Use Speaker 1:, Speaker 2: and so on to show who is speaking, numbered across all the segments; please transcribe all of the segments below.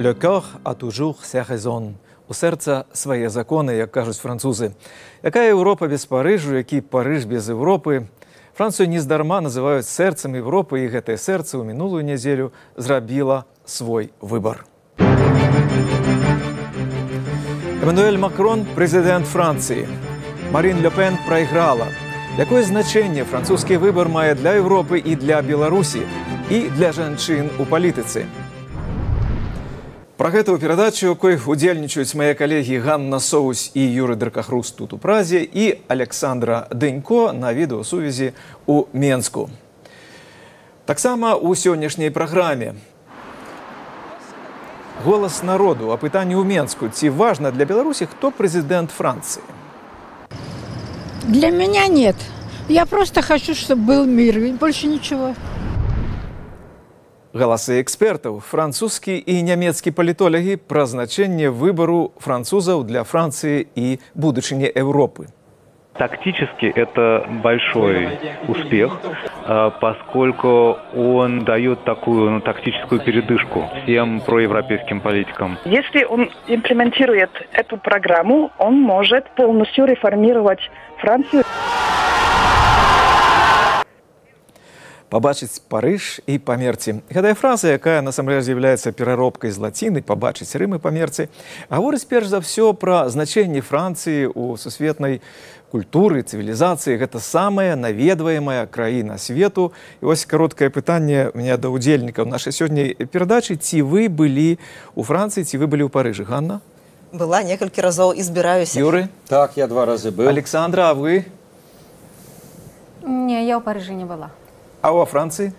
Speaker 1: Le cœur a toujours ses raisons. У серця свої закони, як кажуть французи. Яка Європа без Парижу, який Париж без Європи? Францію нездарма називають серцем Європи, і гэтае серце ў мінулую нядзелю зрабіла свой выбор. Эммануэль Макрон – президент Франції. Марін Ле Пен проіграла. Якое значение французский выбор мае для Европы и для Беларусі, и для жанчын у палітыцы? Пра гэта ў перадачы, у якой удзельнічаюць мае калегі Ганна Соусь і Юрый Дракахрус тут у Празе і Александра Дэнько на відэасувязі ў Менску. Таксама ў сённяшняй праграме «Голас народу» о пытанні ў Менску. Ці важна для Беларусі, хто президент Франции?
Speaker 2: Для меня нет. Я просто хочу, чтобы был мир, больше ничего.
Speaker 1: Галасы экспертаў. Французскі і нямецкі палітолагі пра значэнне выбару французаў для Франции и будучыні Европы.
Speaker 3: Тактически это большой успех, поскольку он дает такую тактическую передышку всем проевропейским политикам.
Speaker 4: Если он имплементирует эту программу, он может полностью реформировать Францию.
Speaker 1: Пабачыць Париж і памерці. Гэтая фраза, якая насамрэч з'яўляецца пераробкай з лаціны «пабачыць Рым і памерці», гаворыць перш за ўсё пра значэнне Францыі ў сусветнай культуры, цывілізацыі. Гэта самая наведваемая краіна свету. І вось кароткае пытанне у меня да ўдзельнікаў нашай сёння перадачы. Ці вы былі ў Францыі, ці вы былі ў Парыжы? Ганна?
Speaker 5: Была некалькі разоў і збіраюся.
Speaker 1: Юры?
Speaker 6: Так, я 2 разы был.
Speaker 1: Александра, а вы?
Speaker 7: Не, я в Париже не была.
Speaker 1: А во Франции?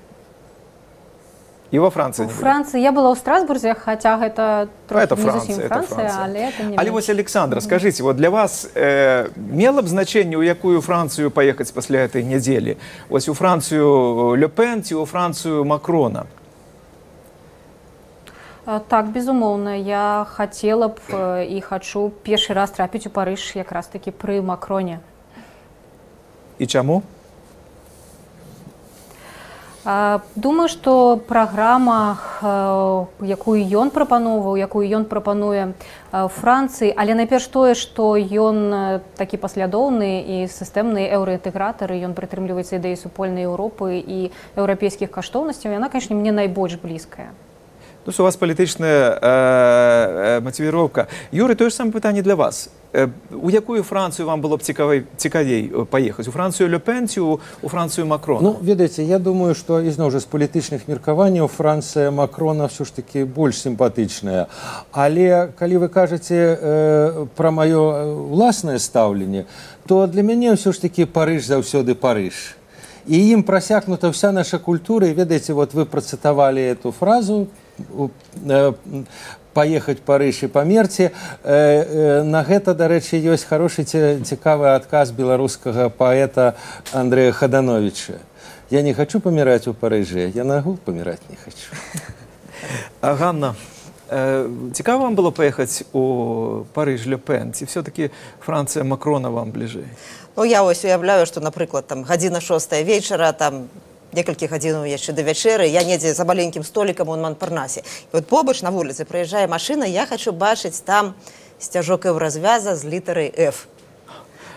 Speaker 1: И во Франции не
Speaker 7: была? В Франции. Я была в Страсбурге, хотя это трохи не зусім Франция, але это не
Speaker 1: Але вось, Александра, скажите, вот для вас мела б значение, у якую Францию поехать после этой недели? Вось у Францию Ле Пен ці у Францию Макрона?
Speaker 7: Так, безумоўна. Я хотела б і хачу першы раз трапіць у Париж як раз таки пры Макроне.
Speaker 1: І чаму?
Speaker 7: Думаю, што праграма, якую ён прапаноўваў, якую ён прапануе Францыі, але найперш тое, што ён такі паслядоўны і сістэмны еўраінтэгратар, і ён прытрымліваецца ідэі супольнай Еўропы і еўрапейскіх каштоўнасцяў, яна, канешне, мне найбольш блізкая.
Speaker 1: Ну, у вас палітычная матывіроўка. Юрый, тое ж самае пытанне для вас. У якую Францию вам было б цікавей поехать? У Францию Ле Пен ці у Францию Макрона?
Speaker 6: Ну, ведаеце, я думаю, што ізноў жа з палітычных меркаванняў Францыя Макрона все ж таки больш сімпатычная. Але калі вы кажаце пра маё ўласнае стаўленне, то для мяне все ж таки Париж заўсёды Париж. І ім прасякнута вся наша культура. І ведаеце, вот вы працытавалі эту фразу «Поехать в Париж и памерці». На гэта, дарэчы, ёсць хорошы цікавы адказ беларускага паэта Андрэя Хадановича. «Я не хочу помирать у Париже, я на гул помирать не хочу».
Speaker 1: Ганна, цікаво вам было поехать у Париж Ле Пен? Ці все-таки Франция Макрона вам ближэй?
Speaker 5: Ну, я ось уявляю, што, напрыклад, там, гадзіна 6 вечара, там, некалькі гадзінаў яшчэ да вячэры, я недзе за маленькім столікам у Монпарнасе. І от побач на вуліцы праязджае машына, я хочу бачыць там сцяжок еўразвяза з літарай F.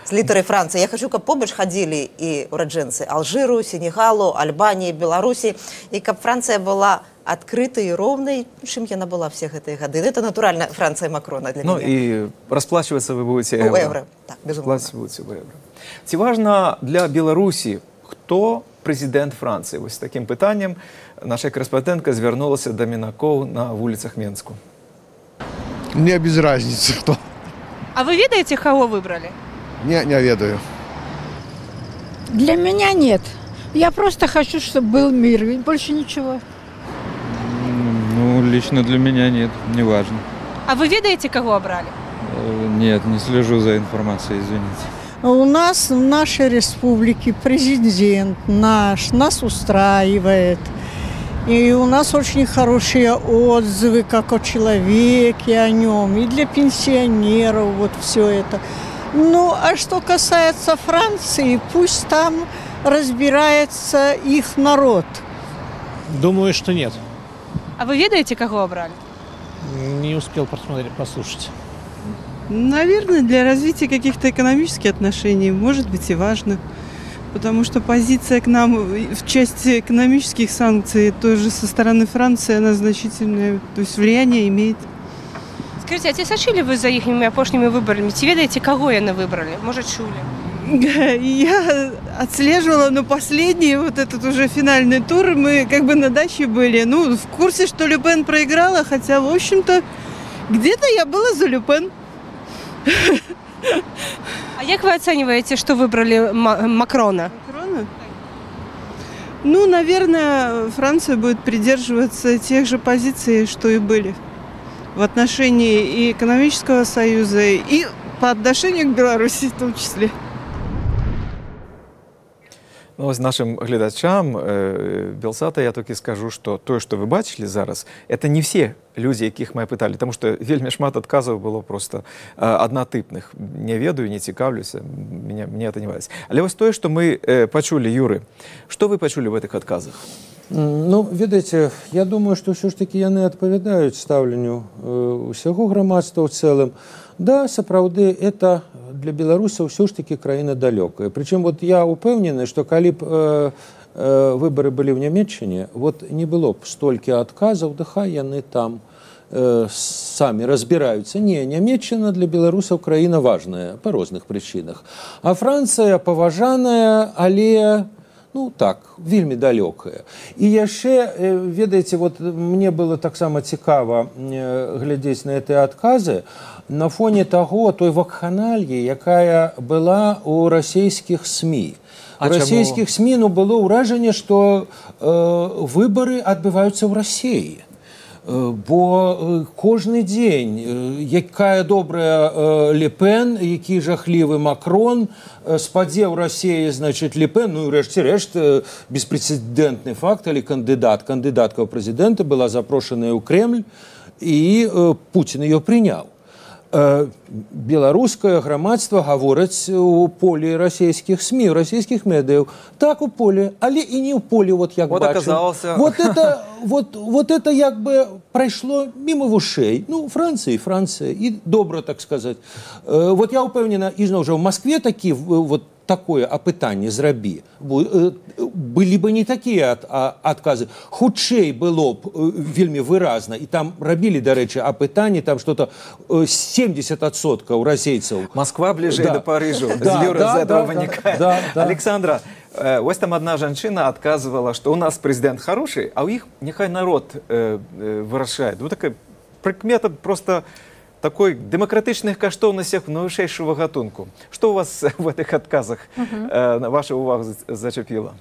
Speaker 5: З літарай Францыі. Я хочу, каб побач хадзілі і ураджэнцы Алжыру, Сенегалу, Альбаніі, Беларусі, і каб Францыя была адкрытай і роўнай, чым яна была все гэтыя гады. Это, натуральна, Францыя Макрона для
Speaker 1: меня. Ну,
Speaker 5: і
Speaker 1: расплачиваться вы будете
Speaker 5: у евро. Так, безумоўна.
Speaker 1: Расплачиваться в евро. Ці важна для Беларусі, хто президент Франции? Вось таким пытаннем наша корреспондентка звярнулася до мінакоў на вуліцах Менску.
Speaker 8: Мне без разницы кто.
Speaker 9: А вы ведаете, кого выбрали?
Speaker 8: Не ведаю.
Speaker 2: Для меня нет. Я просто хочу, чтобы был мир, больше ничего.
Speaker 10: Ну, лично для меня нет, не важно.
Speaker 9: А вы ведаете, кого обрали?
Speaker 10: Нет, не слежу за информацией, извините.
Speaker 11: У нас в нашей республике президент нас устраивает. И у нас очень хорошие отзывы, как о человеке, о нем, и для пенсионеров вот все это. Ну, а что касается Франции, пусть там разбирается их народ.
Speaker 12: Думаю, что нет.
Speaker 9: А вы ведаете, кого обрали?
Speaker 12: Не успел послушать.
Speaker 13: Наверное, для развития каких-то экономических отношений может быть и важно. Потому что позиция к нам в части экономических санкций тоже со стороны Франции, она значительная, то есть влияние имеет.
Speaker 9: Скажите, а ці сачылі вы за іхнімі апошнімі выбарамі? Ці ведаеце, каго яны выбрали? Может, чулі?
Speaker 13: Я отслеживала, но последний, вот этот уже финальный тур, мы как бы на даче были. Ну, в курсе, что Ле Пен проиграла, хотя, в общем-то, где-то я была за Ле Пен.
Speaker 9: А як вы оцениваете, что выбрали Макрона?
Speaker 13: Макрона? Ну, наверное, Франция будет придерживаться тех же позиций, что и были в отношении и экономического союза, и по отношению к Беларуси в том числе.
Speaker 1: Ну, ось нашим глядачам Белсата я тільки скажу, що те, що ви бачили зараз, це не всі люди, яких ми питали, тому що вельми шмат відказів було просто однотипних. Не ведаю, не цікавлюся, мені це не нравится. Але ось те, що ми почули, Юрий, що ви почули в цих відказах?
Speaker 6: Ну, ведаеце, я думаю, што ўсё ж такі яны адпавядаюць стаўленню ўсяго грамадства ў цэлым. Да, сапраўды, это для беларусаў ўсё ж такі краіна далёкая. Прычым вот я упэўнены, што калі б выбары былі ў Нямецчыне, вот не было б столькі адказаў, да хай яны там самі разбіраюцца. Не, Нямецчына для беларусаў краіна важная па розных прычынах. А Францыя паважаная, але ну так, вельмі далёкая. І яшчэ, ведаеце, вот мне было таксама цікава глядзець на гэтыя адказы на фоне таго, той вакханаліі, якая была ў расійскіх СМІ. У расійскіх СМІ было ўражанне, што выбары адбываюцца ў Расіі. Бо кожны дзень, якая добрая Ле Пен, які жахлівы Макрон, спадзеў Расіі, значыць, Ле Пен, ну і рэшце-рэшт, беспрэцэдэнтны факт, але кандыдатка ў прэзідэнта была запрошаная ў Кремль, і Пуцін ее прыняў. Беларускае грамадства гавораць у полі расійскіх СМІ, расійскіх медыяў. Так, у полі, але і не ў полі, вот як бачым. Вот это як бы прайшло мимо вушэй. Ну, Францыя, і добра, так сказаць. Вот я упэўнена, ізноў жа, ў Маскве такі вот такое апытанне зрабі. Былі бы не такія адказы. Хутчэй было б вельмі выразна. І там рабілі, дарэчы, апытанне, там что-то 70% расейцаў.
Speaker 1: Москва ближе до Парижа. Юра, из этого вынікает. Александра, ось там одна жанчына отказывала, что у нас президент хороший, а у их нехай народ вырашает. Вот такая прикмета просто такой демократичных каштоўнасцях найвышэйшага гатунку. Что у вас в этих отказах ваша увага зачепила?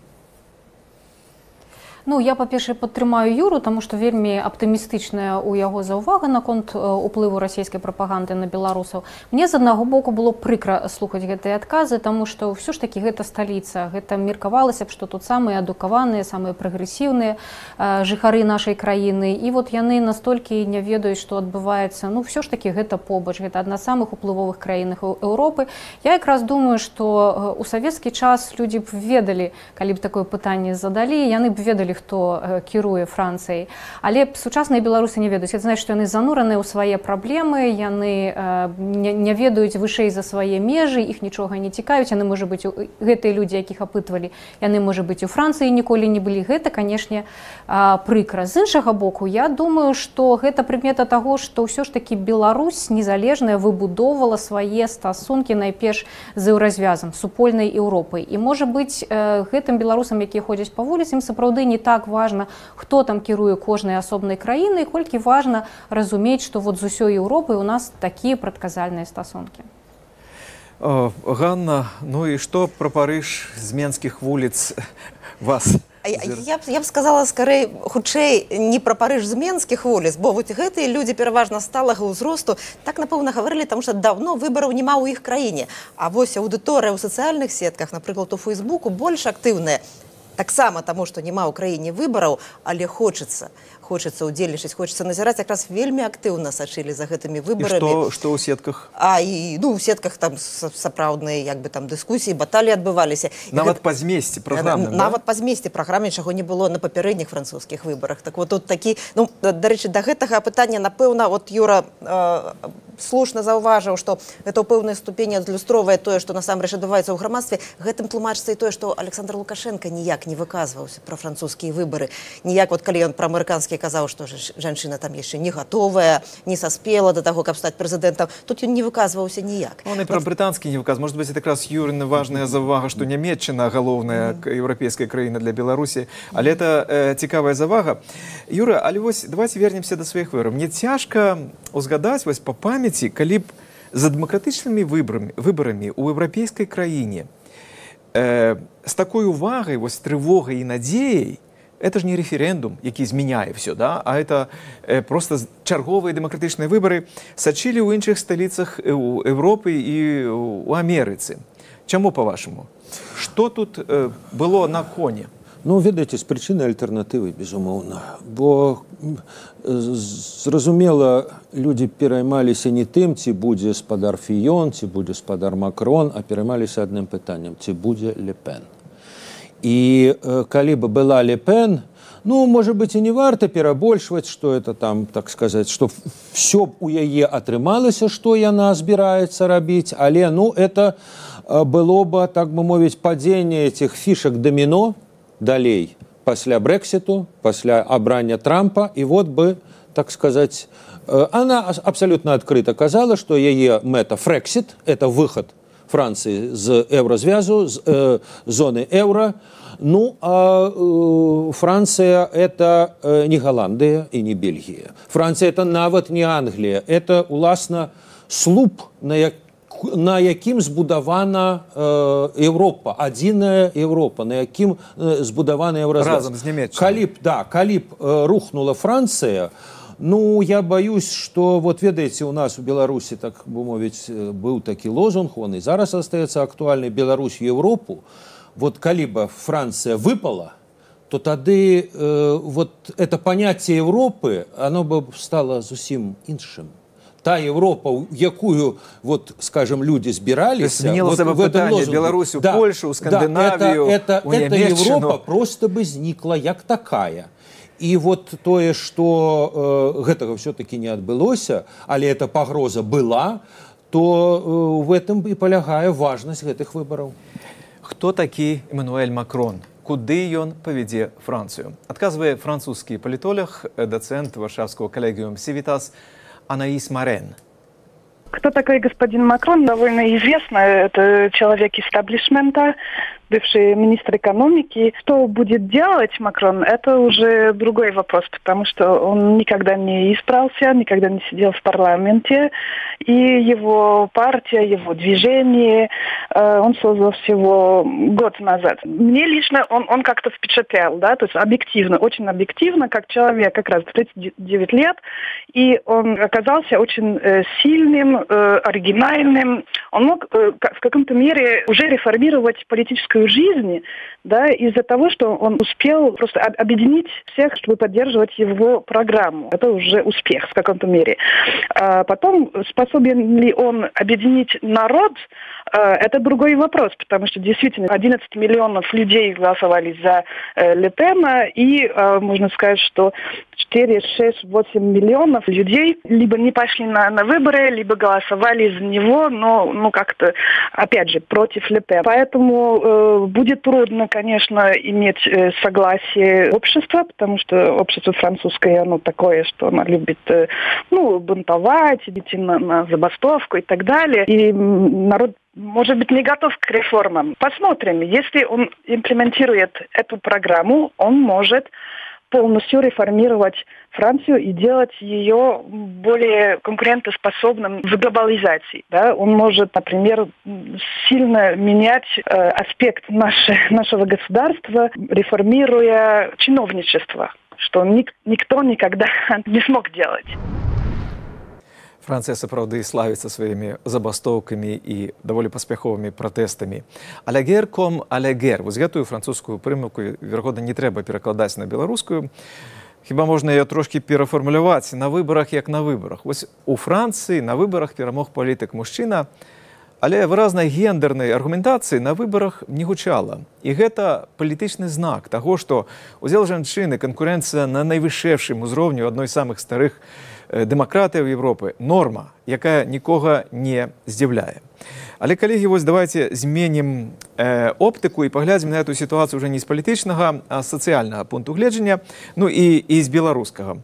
Speaker 7: Ну, я, па-першае, падтрымаю Юру, таму што вельмі аптымістычная ў яго заўвага наконт уплыву расійскай прапаганды на беларусаў. Мне з аднаго боку было прыкра слухаць гэтыя адказы, таму што ўсё ж такі гэта сталіца. Гэта меркавалася б, што тут самыя адукаваныя, самыя прагрэсіўныя жыхары нашай краіны. І вот яны настолькі не ведаюць, што адбываецца. Ну, ўсё ж такі гэта побач. Гэта адна з самых уплывовых краінах Еўропы. Я якраз думаю, што ў савецкі час людзі б ведалі, калі б такое пытанне задалі, яны б ведалі, хто кіруе Францыяй. Але сучасныя беларусы не ведаюць. Это значит, што яны занураныя ў свае праблемы, яны не ведаюць вышэй за свае межы, іх нічога не цікавіць. Яны, можа быць, гэтыя людзі, якіх апытвалі, яны, можа быць, у Францыі ніколі не былі. Гэта, канешне, прыкра. З іншага боку, я думаю, што гэта прыкмета таго, што ўсё ж такі Беларусь незалежная выбудоўвала свае стасункі найперш з еўразвязам, супольнай Еўропай. І, можа быць, гэтым беларусам, якія ходзяць па вуліцы, ім сапраўды не так важно, хто там кіруе кожнай асобнай краінай, колькі важна разумець, што вот з усёй Еўропай у нас такія прадказальныя стасункі.
Speaker 1: Ганна, ну і што пра Парыж з менскіх вуліц вас?
Speaker 5: Я б сказала, скорей, хутчэй не пра Парыж з менскіх вуліц, бо вот гэтыя людзі пераважна сталага ўзросту так, напэўна, гаварылі, таму што даўно выбараў няма ў іх краіне. А вось аўдыторыя ў сацыяльных сетках, напрыклад, у Фейсбуку, больш актыўная. так само тому, что нема ў краіне выбараў, але хочется удзельнічаць, хочется назіраць, якраз вельмі актыўна сачылі за гэтымі выбарамі.
Speaker 1: І што ў сетках?
Speaker 5: У сетках там сапраўдныя там дыскусіі, баталіі адбываліся.
Speaker 1: Нават па змесце праграмы.
Speaker 5: Нават па змесце праграмы, чаго не было на папярэдніх французскіх выбарах. Так вот тут такі, дарэчы, да гэтага пытання, напэўна, Юра слушна заўважыў, што гэта ў пэўнай ступені адлюстроўвае тое, што насамрэч адбываецца ў грамадстве. Гэтым тлумачыцца і тое, што Александр Лукашенко ніяк не выказваўся пра французскія выбары. Ніяк, калі ён пра амерыканскія казаў, што жанчына там яшчэ не гатовая, не саспела да таго, каб стаць прэзідэнтам, тут ён не выказваўся ніяк.
Speaker 1: Он і пра брытанскі не выказваў. Может быть, это якраз Юрына важная завага, што Нямецчына галоўная еўрапейская краіна для Беларусі, але это цікавая завага. Юра, але давайте вернемся да сваіх выбараў. Мне цяжка узгадаць па памяці, калі б за дэмакратычнымі выбарамі ў еўрапейскай краіне з такой увагай, трывогай і надзеяй, это ж не референдум, які змяняе все, да? А это просто чарговыя дэмакратычныя выбары сачылі ў іншых сталіцах Европы і ў Амерыцы. Чаму, па-вашаму? Што тут было на коне?
Speaker 6: Ведаеце, з прычыны альтэрнатывы, безумоўна. Бо, зразумела, людзі пераймаліся не тым, ці будзе спадар Фіён, ці будзе спадар Макрон, а пераймаліся адным пытаннем, ці будзе Ле Пен. І калі бы была Ле Пен, может быть, і не варта перабольшваць, што это там, так сказаць, што все б у яе атрымалася, што яна збіраецца рабіць, але, это было бы, так бы мовіць, падзенне этих фішак даміно далей, пасля Брэксіту, пасля абрання Трампа, і бы, так сказаць, она абсолютно адкрыта казала, што яе мэта Фрэксіт, это выхад Франции з еврозвязу, з зоны евро. А Франция – это не Голландия и не Бельгия. Франция – это нават не Англия. Это, уласна, слуп, на якім збудавана Европа, адзіная Европа, на якім збудавана еврозвяз.
Speaker 1: Разом з Нямецчынай.
Speaker 6: Калі б рухнула Франция, я боюсь, что, ведаеце, у нас у Беларусі, так бы мовіць, быў такі лозунг, он и зараз остается актуальный, Беларусь в Европу. Калі бы Франция выпала, то тады это понятие Европы, оно бы стало зусім іншым. Та Европа, в якую, скажем, люди збирались,
Speaker 1: змянілася бы пытанне Беларусю, Польшу, Скандинавію,
Speaker 6: эта Европа просто бы зникла як такая. І тое, што гэтага все-таки не адбылося, але эта пагроза была, то в этом і палягае важнасць гэтых выбараў.
Speaker 1: Хто такі Эммануэль Макрон? Куды ён павядзе Францыю? Адказвае французскі палітолог, доцент Варшавского коллегиум Civitas Анаис Марен.
Speaker 4: Кто такой господин Макрон, довольно известно. Это человек истеблишмента, бывший министр экономики. Что будет делать Макрон, это уже другой вопрос, потому что он никогда не избрался, никогда не сидел в парламенте. И его партия, его движение, он создал всего год назад. Мне лично он как-то впечатлял, да, то есть объективно, очень объективно, как человек как раз 39 лет, и он оказался очень сильным, оригинальным. Он мог в каком-то мере уже реформировать политическую жизнь, да, из-за того, что он успел просто объединить всех, чтобы поддерживать его программу. Это уже успех в каком-то мере. А потом, способен ли он объединить народ, это другой вопрос, потому что действительно 11 миллионов людей голосовали за Ле Пена, и можно сказать, что 4, 6, 8 миллионов людей либо не пошли на выборы, либо голосовали за него, но как-то, опять же, против Ле Пена. Поэтому будет трудно, конечно, иметь согласие общества, потому что общество французское, оно такое, что оно любит, бунтовать, идти на забастовку и так далее. И народ, может быть, не готов к реформам. Посмотрим. Если он имплементирует эту программу, он может полностью реформировать Францию и делать ее более конкурентоспособным в глобализации. Да? Он может, например, сильно менять аспект нашего государства, реформируя чиновничество, что никто никогда не смог делать.
Speaker 1: Францыя сапраўды славіцца сваімі забастоўкамі і даволі паспяховымі пратэстамі. Алягер ком алягер. Вось гэтую французскую прымаўку, верагодна, не трэба перакладаць на беларускую. Хіба можна яе трошкі перафармуляваць на выбарах, як на выбарах. Вось у Францыі на выбарах перамог палітык мужчына, але выразнай гендернай аргументацыі на выбарах не гучала. І гэта палітычны знак таго, што удзел жанчыны, канкурэнцыя на найвышэйшым узроўні адной з самых старых дэмакратыяў Европы, норма, якая нікога не здзіўляе. Але, калегі, вось давайте зменім оптыку і паглядзім на эту сітуацыю ўжо не з палітычнага, а з сацыяльнага пункту гледжання, ну і з беларускага.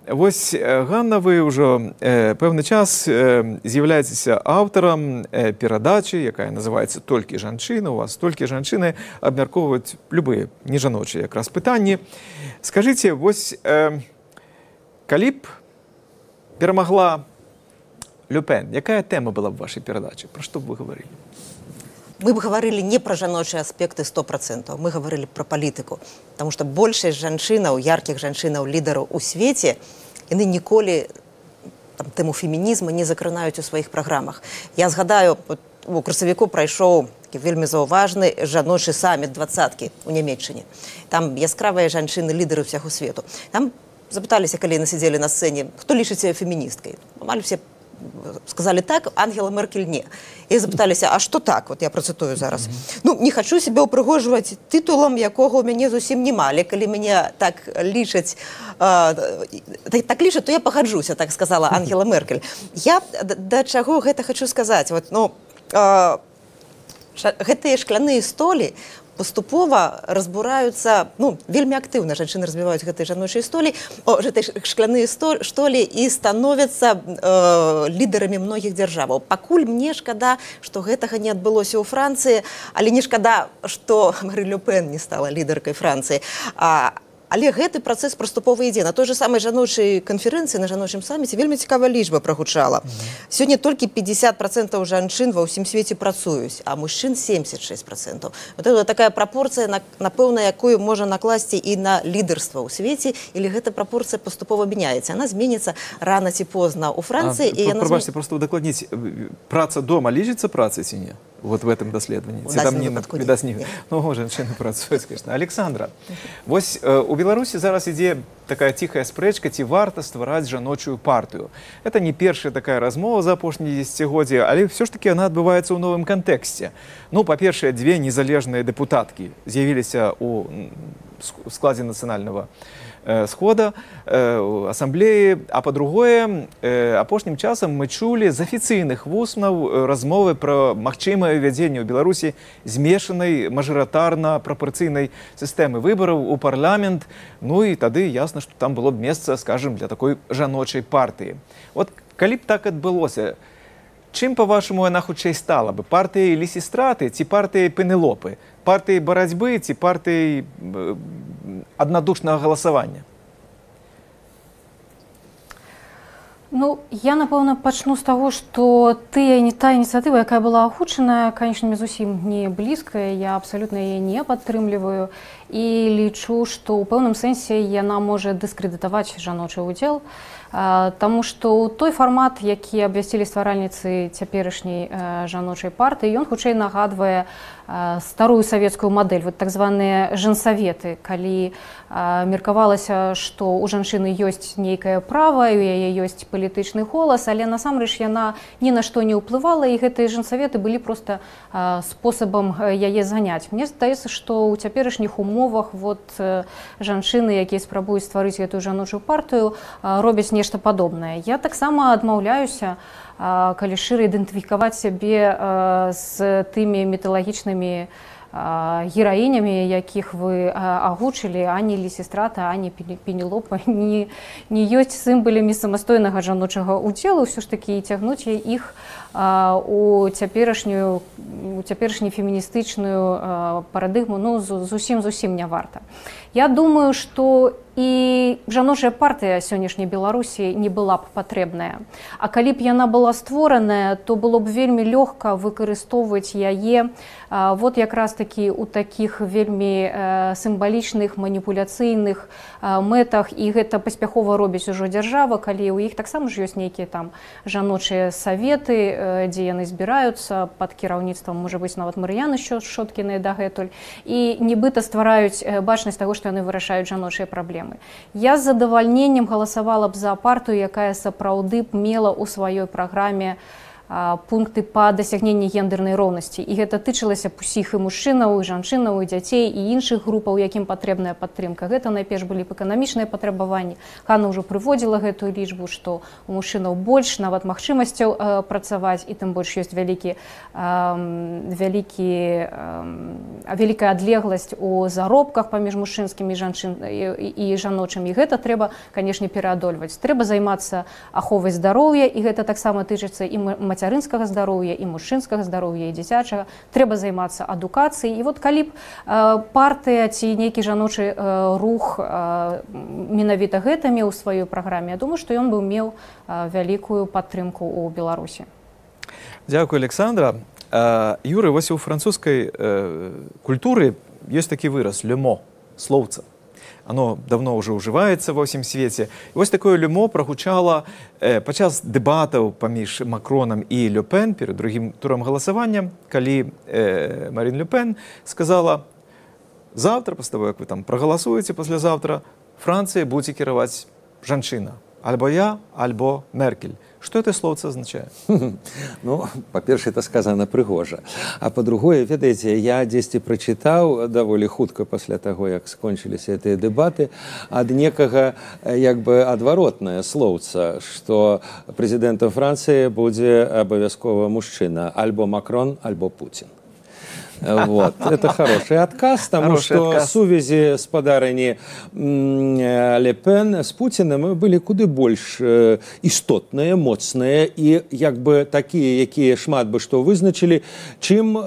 Speaker 1: Вось, Ганна, вы ўжо пэўны час з'яўляецеся аўтарам перадачы, якая называецца «Толькі жанчыны». У вас толькі жанчыны абмяркоўваюць любыя нежаночыя якраз пытанні. Скажыце, вось, калі б перамагла Ле Пен, якая тэма была б вашай перадачы? Пра што б вы гаварылі?
Speaker 5: Мы бы говорили не про жаночыя аспекты 100%, мы говорили про палітыку. Потому что большасць жанчынаў, яркіх жанчынаў, лідараў у свеце, яны ніколі тэму фемінізму не закранаюць у сваіх праграмах. Я згадаю, у красавіку прайшоў вельмі заўважны жаночы саміт 20-кі у Нямецчыне. Там яскравыя жанчыны, лідары ўсяго свету. Там запыталіся, калі яны сидзелі на сцэне, хто лічыць феміністкай. Амаль все сказали так, Ангела Меркель не. И запыталіся, а что так? Вот я процитую зараз. Ну, не хочу себя упрыгоживать титулом, якого у мяне зусім нема. Але калі мяне так лічаць, так лічаць, то я пагаджуся, так сказала Ангела Меркель. Я да чаго гэта хочу сказаць. Вот, ну, гэтыя шкляныя столі паступова разбураюцца, ну, вельмі актыўна жанчыны разбіваюць гэтыя жаночыя столі, гэтыя шкляныя столі і становяцца лідарамі многіх дзяржаваў. Пакуль мне шкада, што гэтага не адбылося ў Францыі, але не шкада, што Марин Ле Пен не стала лідаркай Францыі. Але гэты працэс паступова ідзе. На той же самай жаночай канферэнцыі, на жаночым саміце вельмі цікавая лічба прагучала. Сёння толькі 50% жанчын ва ўсім свеце працуюць, а мужчын 76%. Вот это такая прапорцыя, напэўна, якую можа накласці і на лідарства ў свеце, или гэта прапорцыя паступова мяняецца. Она зменіцца рана ці позна ў Францыі.
Speaker 1: Прабачце, просто удакладніць, праца дома лічыцца працай ці не? Вот в этом даследаванні.
Speaker 5: У нас не падходзіць.
Speaker 1: Ну, жанчыны працуюць, конечно. Александра, вось у Беларусі зараз ідзе такая ціхая спрэчка, ці варта ствараць жаночую партыю. Это не першая такая размова за апошнія дзесяцігоддзі, але ўсё ж таки она адбываецца ў новым кантэксце. Ну, па-першае, две незалежныя дэпутаткі з'явіліся ў складзе нацыянальнага схода, ассамблеі, а па-другое, апошнім часам мы чулі з афіцыйных вуснаў размовы пра магчымае ўвядзенне ў Беларусі змешанай мажарытарна-прапорцыйнай сістэмы выбараў у парламент, ну і тады ясна, што там было б месца, скажем, для такой жаночай партыі. Вот калі б так адбылося, чым, па-вашаму, яна хутчэй стала бы? Партыяй Лісістраты ці партыяй Пенелопы? Партыяй барацьбы ці партыяй аднадушнага галасавання?
Speaker 7: Ну, я, напэўна, пачну з таго, што та ініцыятыва, якая была агучаная, канечне, зусім не блізкая, я абсалютна яе не падтрымліваю і лічу, што ў пэўным сэнсе яна можа дыскрэдытаваць жаночы ўдзел, таму што той фармат, які абвясцілі стваральніцы цяперашняй жаночай партыі, ён хутчэй нагадвае старую савецкую мадэль, вот так званыя женсаветы, калі меркавалася, што у жанчыны ёсць нейкае права, у яе ёсць палітычны голас, але насамрэч яна ні на што не ўплывала, і гэтыя женсаветы былі проста спосабам яе заняць. Мне здаецца, што ў цяперашніх умовах вот жанчыны, якія спрабуюць стварыць гэтую жаночую партыю, робяць нешта падобнае. Я таксама адмаўляюся, калі шыра ідэнтыфікаваць сябе з тымі міталагічнымі гераінямі, якіх вы агучылі, ані Лісістрата, ані Пенелопа, не ёсць сімвалямі самастойнага жаночага ўдзелу, ўсё ж такі цягнуць іх у цяперашнюю феміністычную парадыгму, ну, зусім не варта. Я думаю, што і жаночая партыя сённяшняй Беларусі не была б патрэбная. А калі б яна была створаная, то было б вельмі лёгка выкарыстоўваць яе вот якраз такі у такіх вельмі сімвалічных, маніпуляцыйных мэтах, і гэта паспяхова робіць ужо дзяржава, калі ў іх таксама ж ёсць нейкія там жаночыя саветы, дзе яны збіраюцца пад кіраўніцтвам, можа быць, нават Мар'яны Шоткінай дагэтуль, і нібыта ствараюць бачнасць таго, што яны вырашаюць жаночыя праблемы. Я з задавальненнем галасавала б за партыю, якая сапраўды б мела ў сваёй праграме пункты па дасягненні гендернай роўнасці. І гэта тычылася б усіх і мужчынаў, і жанчынаў, і дзяцей, і іншых групаў, якім патрэбная падтрымка. Гэта найперш былі б эканамічныя патрабаванні. Хана ўжо прыводзіла гэтую лічбу, што у мужчынаў больш нават магчымасцяў працаваць, і тым больш ёсць вялікая адлегласць у заробках паміж мужчынскімі і жаночымі. І гэта трэба, канешне, пераадольваць. Трэба займацца аховай здароўя, і гэта таксама тычыцца і мацярынскага здароўя, і мужчынскага здароўя, і дзіцячага. Трэба займацца адукацыяй. І вот калі б партыя ці нейкі жаночы рух менавіта гэта меў у сваёй праграме, я думаю, што ён бы меў вялікую падтрымку ў Беларусі.
Speaker 1: Дзякуй, Александра. Юры, вось у французскай культуры ёсць такі выраз «люмо» – слоўца. Оно давно уже ўжываецца ва ўсім свеце. І вось такое люмо прагучала падчас дэбатаў паміж Макронам і Ле Пен перад другім турам галасавання, калі Марин Ле Пен сказала: «Завтра, пасля таго, як вы там прагаласуеце, паслязаўтра Францыяй будзе кіраваць жанчына. Альбо я, альбо Меркель». Што это словца азначае?
Speaker 6: Ну, па-першае, это сказана прыгожа. А па-другое, ведаеце, я дзесьці прачытаў даволі хутка пасля таго, як скончыліся гэтыя дэбаты, ад некага як бы адваротнае словца, што прэзідэнтам Францыі будзе абавязкова мужчына, альбо Макрон, альбо Путін. Вот. Это хороший отказ, потому что сувязі спадарыні Ле Пен з Пуціным былі куды больш істотныя, моцныя і як бы такія, якія шмат бы што вызначылі, чым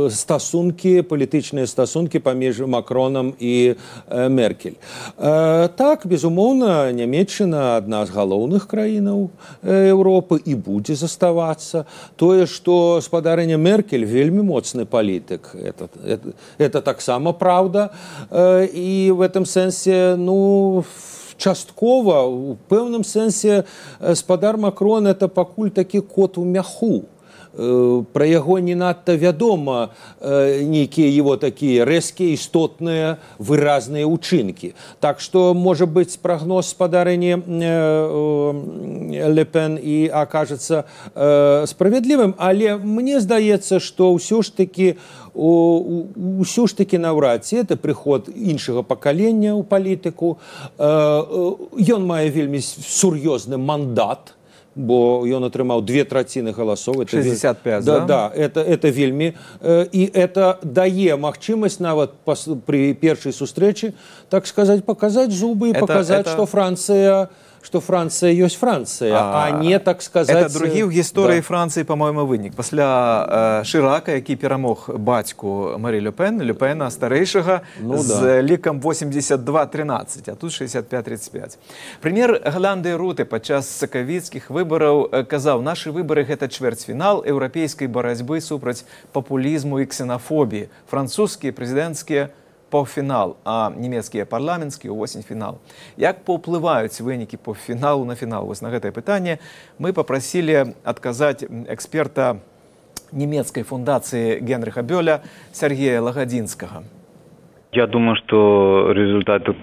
Speaker 6: стасункі, палітычныя стасункі паміж Макронам і Меркель. Так, безумоўна, Нямецчына адна з галоўных краінаў Еўропы і будзе заставацца. Тое, што спадарыня Меркель вельмі моцны палітык. Это таксама правда. І в этом сэнсе, ну, часткова, у пэўным сэнсе, спадар Макрон – это пакуль такі кот у мяху. Пра яго не надта вядома нейкія его такія рэзкія, істотныя, выразныя ўчынкі. Так што, можа быць, прагноз спадарыні Ле Пен і акажацца справядлівым, але мне здаецца, што ўсё ж такі наўрад ці это прыход іншага пакалення ў палітыку. Ён мае вельмі сур'ёзны мандат, бо ён атрымаў 2/3 галасоў.
Speaker 1: 65,
Speaker 6: да? Да, это вельмі. І это дае магчымасць нават пры першай сустрэчы, так сказаць, паказаць зубы і паказаць, што Франция есть Франция, а не, так сказать...
Speaker 1: Это другі ў гісторыі Францыі, по-моему, вынік. Пасля Шырака, які перамог бацьку Марі Ле Пен, Ле Пена старэйшага, з лікам 82-13, а тут 65-35. Прэм'ер Галандыі Руте падчас сакавіцкіх выбараў казаў: «Нашы выбары – гэта чвэрцьфінал еўрапейскай барацьбы супраць папулізму і ксенафобіі. Французскія прэзідэнцкія паўфінал, а нямецкія парламенцкія ўвосень фінал». Як паўплываюць вынікі паўфіналу на фінал? Вось на гэтае пытанне мы папрасілі адказаць эксперта нямецкай фундацыі Генрыха Бёля Сергея Лагодинскага.
Speaker 3: Я думаю, что результаты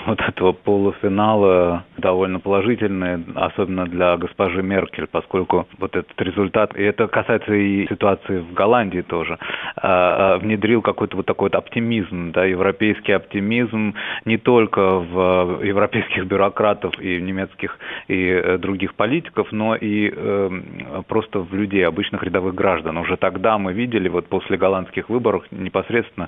Speaker 3: вот этого полуфинала довольно положительные, особенно для госпожи Меркель, поскольку вот этот результат, и это касается и ситуации в Голландии тоже, внедрил какой-то вот такой вот оптимизм, да, европейский оптимизм не только в европейских бюрократов и немецких и других политиков, но и просто в людей, обычных рядовых граждан. Уже тогда мы видели, вот после голландских выборов непосредственно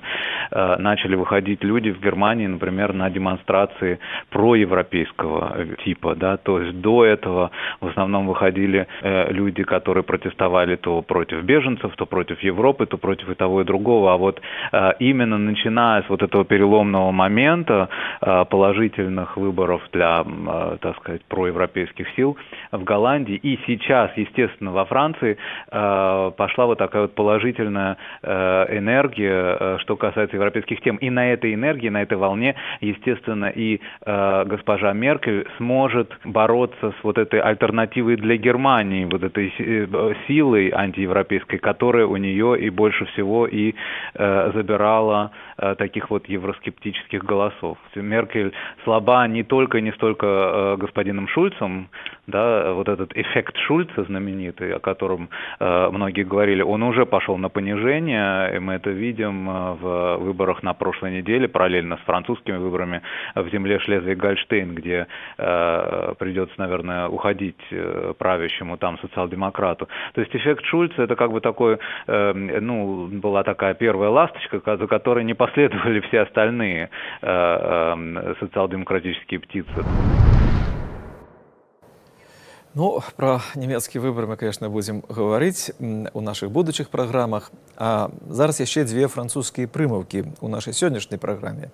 Speaker 3: начали выходить выходить люди в Германии, например, на демонстрации проевропейского типа, да, то есть до этого в основном выходили люди, которые протестовали то против беженцев, то против Европы, то против и того, и другого, а вот именно начиная с вот этого переломного момента положительных выборов для, так сказать, проевропейских сил в Голландии и сейчас, естественно, во Франции пошла вот такая вот положительная энергия, что касается европейских тем. И на этой энергии, на этой волне, естественно, и госпожа Меркель сможет бороться с вот этой альтернативой для Германии, вот этой силой антиевропейской, которая у нее и больше всего и забирала таких вот евроскептических голосов. Меркель слаба не только и не столько господином Шульцем, да, вот этот эффект Шульца знаменитый, о котором многие говорили, он уже пошел на понижение, и мы это видим в выборах на прошлой неделе, параллельно с французскими выборами в земле Шлезвиг-Гольштейн, где придется, наверное, уходить правящему там социал-демократу. То есть эффект Шульца это как бы такой, ну, была такая первая ласточка, за которой не последовали все остальные социал-демократические птицы.
Speaker 1: Ну, про нямецкі выборы мы, конечно, будем говорить у наших будущих программах. А зараз яшчэ дзве французскія прымаўкі у нашай сённяшняй праграме.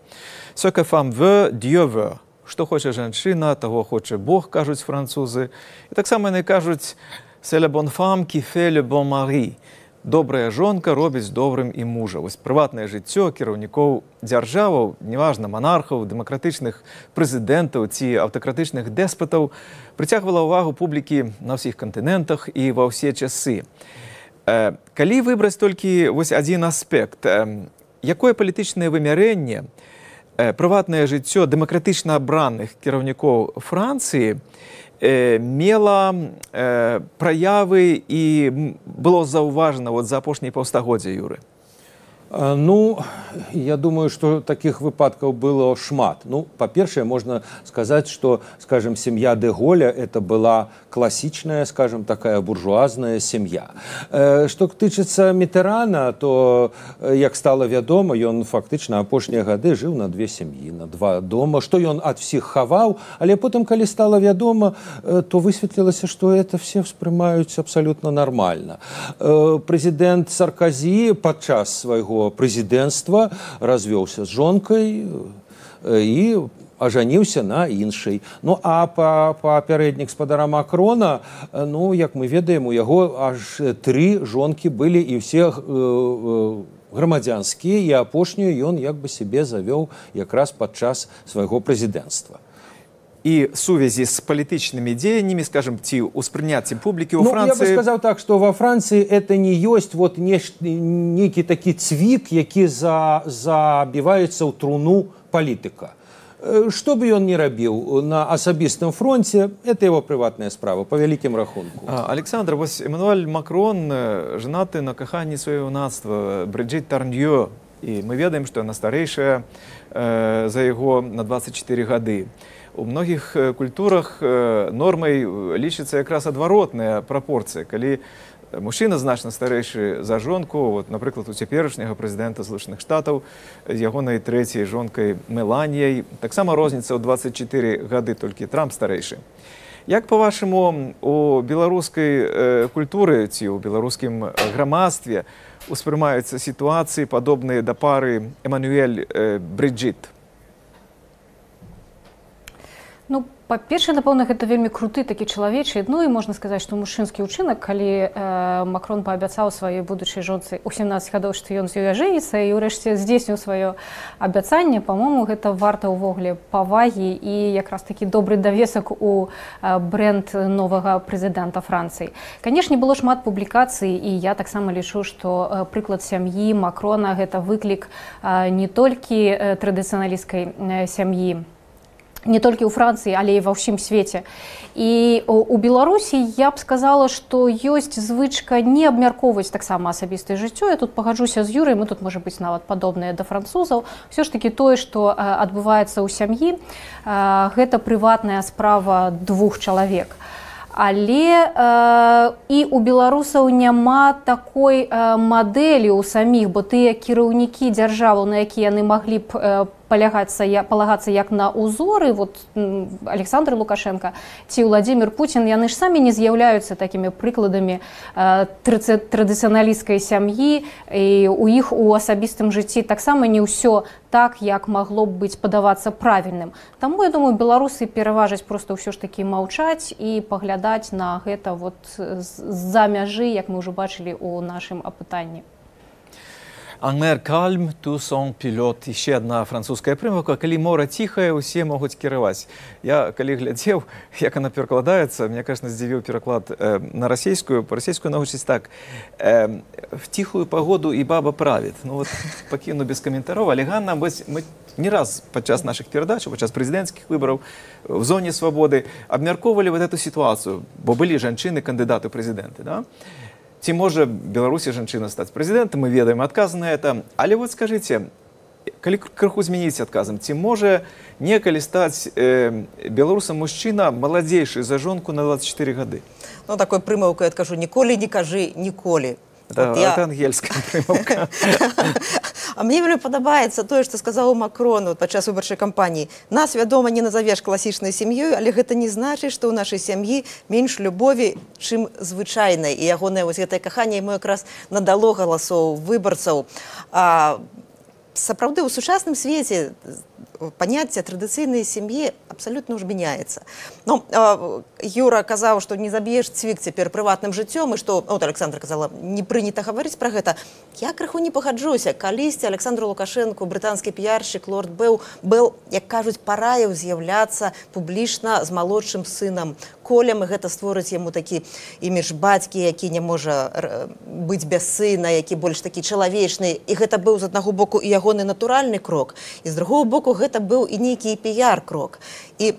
Speaker 1: Ce que femme veut, Dieu veut. Што хоча жанчына, таго хоча Бог, кажуць французы. І таксама яны кажуць c'est la bonne femme qui fait le bon mari. Добрая жонка робіць добрым і мужа. Вось прыватнае жыццё кіраўнікоў дзяржаваў, неважна, монархаў, дэмакратычных прэзідэнтаў ці аўтакратычных дэспатаў, прыцягвала ўвагу публікі на ўсіх кантынентах і ва ўсе часы. Калі выбраць толькі вось адзін аспект, якое палітычнае вымярэнне прыватнае жыццё дэмакратычна абраных кіраўнікоў Францыі мела праявы і было заўважана вот за апошнія паўстагоддзя, Юры?
Speaker 6: Ну, я думаю, что таких выпадков было шмат. Ну, по-першее, можно сказать, что, скажем, семья де Голля это была классичная, скажем, такая буржуазная семья. Что тычыцца Мітэрана, то, як стало вядома, ён фактычна апошнія гады жыў на две сям'і, на два дома, што ён ад всіх хаваў, але потым, калі стало вядома, то высветлілася, што это все ўспрымаюць абсолютно нормально. Прэзідэнт Саркозі падчас свайго прэзідэнцтва развёўся з жонкай і ажаніўся на іншай. Ну, а папярэднік гаспадара Макрона, ну, як мы ведаем, у яго аж 3 жонкі былі і ўсе грамадзянскія, і апошнюю ён як бы себе завёў якраз падчас свайго прэзідэнцтва.
Speaker 1: И сувязі з палітычнымі дзеяннямі, скажем, ці ўспрыняццем публікі ў Францыі...
Speaker 6: Ну, я бы сказал так, что во Франции это не ёсць вот некі такі цвік, які забіваецца ў труну палітыка. Што бы ён ни рабіў на асабістым фронте, это его прыватная справа, по вялікім рахунку.
Speaker 1: Александр, вось Эммануэль Макрон женаты на каханні сваёго юнацтва Брыджит Тарньё, і мы ведаем, што яна старэйшая за яго на 24 гады. У многіх культурах нормай лічыцца якраз адваротная прапорцыя, калі мужчына значна старэйшы за жонку, вот, напрыклад, у цяперашняга прэзідэнта Злучаных Штатаў з ягонай трэцяй жонкай Меланіяй, таксама розніца ў 24 гады, толькі Трамп старэйшы. Як, па-вашаму, у беларускай культуры ці ў беларускім грамадстве успрымаюцца сітуацыі, падобныя да пары Эммануэль-Брыджит?
Speaker 7: Ну, па-першае, напэўна, гэта вельмі круты такі чалавечы, ну і можна сказаць, што мужчынскі ўчынак, калі Макрон паабяцаў сваёй будучай жонцы ў 17 гадоў, што ён з ёй ажэніцца і ўрэшце здзейсніў сваё абяцанне, па-мому, гэта варта ўвогуле павагі і якраз такі добры давесак у брэнд новага прэзідэнта Францыі. Канешне, было шмат публікацый, і я таксама лічу, што прыклад сям'і Макрона гэта выклік не толькі традыцыяналісцкай сям'і, не толькі ў Францыі, але і ва ўсім свеце. І у Беларусі я б сказала, што ёсць звычка не абмяркоўваць таксама асабістае жыццё. Я тут пагаджуся з Юрай, мы тут, можа быць, нават падобныя да французаў. Усё ж такі тое, што адбываецца ў сям'і, гэта прыватная справа двух чалавек. Але і у беларусаў няма такой мадэлі ў саміх, бо тыя кіраўнікі дзяржаваў, на якія яны маглі б палагацца як на узоры, вот Александр Лукашенко ці Владимир Путин, яны ж самі не з'яўляюцца такімі прыкладамі традыцыяналісцкай сям'і, і у іх у асабістым жыцці таксама не ўсё так, як магло б быць падавацца правільным. Таму, я думаю, беларусы пераважаць проста ўсё ж такі маўчаць і паглядаць на гэта вот з-за мяжы, як мы ўжо бачылі ў нашым апытанні.
Speaker 1: En mer calme, tout son pilote. Ще одна французская примовка. Коли море тихое, усе могут кировать. Я, коли глядел, как она перекладается, меня, конечно, здивил переклад на российскую. По-российскую научись так. В тихую погоду и баба правит. Ну вот, покину без комментариев. Але Ганна, мы не раз подчас наших передач, подчас президентских выборов в зоне свободы обмерковывали вот эту ситуацию. Бо были женщины, кандидаты в президенты, да? Ці можа Беларусі жанчына стаць прэзідэнтам, мы ведаем адказ на это. Але вот скажыце, калі крыху змяніць адказам, ці можа некалі стаць беларусам мужчына маладзейшы за жонку на 24 гады?
Speaker 5: Ну, такой прымаўкай адкажу: ніколі не кажы ніколі.
Speaker 1: Это ангельская прымаўка.
Speaker 5: А мне вельмі падабаецца тое, што сказаў Макрон падчас выбарчай кампаніі. Нас, вядома, не назавеш класічнай сям'ёй, але гэта не значыць, што ў нашай сям'і менш любові, чым звычайнай. І ягонае вось гэтае каханне яму якраз надало галасоў выбарцаў. Сапраўды, у сучасным свеце паняцце традыцыйнай сям'і абсалютна ўжо мяняецца. Ну, Юра казаў, што не заб'еш цвік цяпер прыватным жыццём, і што, от Александра казала, не прынята гаварыць пра гэта. Я крыху не пагаджуся. Калісьці Александру Лукашэнку, брытанскі піяршчык лорд Белл, як кажуць, параіў з'яўляцца публічна з малодшым сынам Колем, і гэта створыць яму такі імідж бацькі, які не можа быць без сына, які больш такі чалавечны. І гэта быў з аднаго боку і ягоны натуральны крок, і з другого боку гэта быў і нейкі піяр-крок. І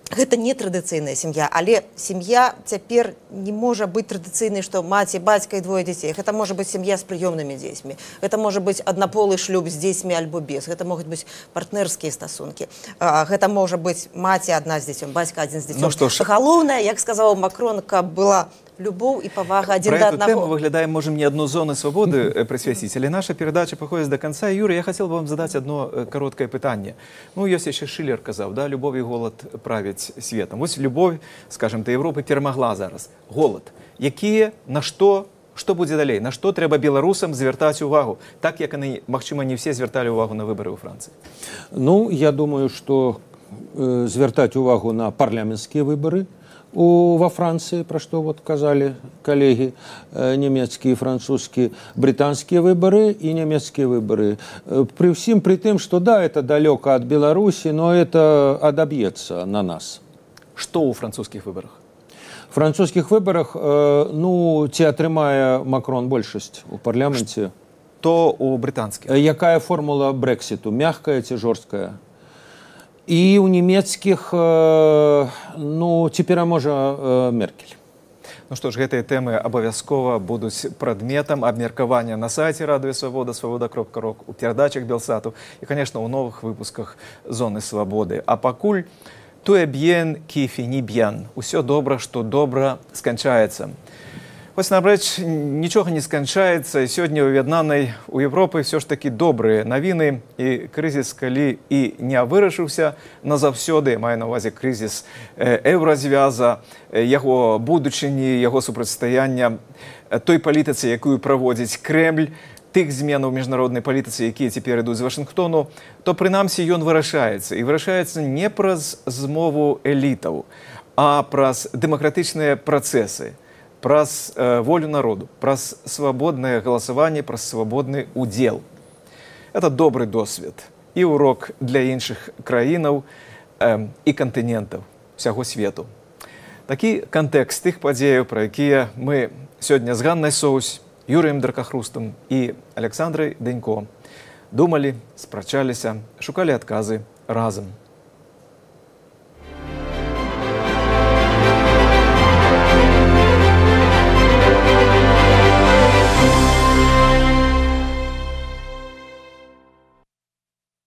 Speaker 5: гэта не традыцыйная сям'я, але сям'я цяпер не можа быць традыцыйнай, што маці, бацька і двое дзяцей. Гэта можа быць сям'я з прыёмнымі дзецьмі. Гэта можа быць аднаполы шлюб з дзецьмі альбо без. Гэта могуць быць партнерскія стасункі. Гэта можа быць маці адна з дзіцём, бацька адзін з дзіцём.
Speaker 1: Ну,
Speaker 5: галоўнае, як сказаў Макрон, каб была любоў і павага адзін да аднаго.
Speaker 1: Про эту тему, выглядаем, можем не одну зону свободы присвятить, але наша передача проходит до конца. Юра, я хотел бы вам задать одно короткое питание. Ну, ёсць яшчэ Шиллер казаў, да, любовь и голод правяць светом. Вось любовь, скажем, до Европы перамагла зараз. Голод. Якія, на што будзе далей? На што трэба беларусам звяртаць увагу? Так, як яны, магчыма, не все звярталі увагу на выборы ў Францыі.
Speaker 6: Ну, я думаю, что звяртаць увагу на парламенцкія выборы во Франции, про что вот казали коллеги немецкие, французские, британские выборы и немецкие выборы. При всем при том, что да, это далеко от Беларуси, но это одобьется на нас.
Speaker 1: Что у французских выборах?
Speaker 6: В французских выборах, ну, ці атрымае Макрон большасць у парламенце.
Speaker 1: То у британских?
Speaker 6: Якая формула Брекситу? Мягкая ці жорсткая? И у немецких, ну, теперь, можа, Меркель.
Speaker 1: Ну что ж, гэтыя тэмы абавязкова будуць прадметам абмеркавання на сайце Радыё Свабода, свабода.ру, у перадачах Белсату і, конечно, у новых выпусках Зоны Свабоды. А пакуль tout est bien qui finit bien. Усё добра, што добра сканчаецца. Вось, напрэч, нічога не сканчаецца, і сёння ў аб'яднанай у Европы ўсё ж такі добрыя навіны, і крызіс, калі і не вырашыўся назаўсёды, маю на ўвазе крызіс еўразвяза, яго будучыні, яго супрацьстаяння той палітыцы, якую праводзіць Крэмль, тых зменаў міжнароднай палітыцы, якія цяпер ідуць з Вашынгтону, то прынамсі ён вырашаецца. І вырашаецца не праз змову элітаў, а праз дэмакратычныя працэсы, праз волю народу, праз свабоднае галасаванне, праз свабодны удзел. Это добры досвед і урок для іншых краінаў і кантынентаў усяго свету. Такі кантэкст тых падзеяў, пра якія мы сёння з Ганнай Соусь, Юрыем Дракахрустам і Александрай Дэнько думалі, спрачаліся, шукалі адказы разам.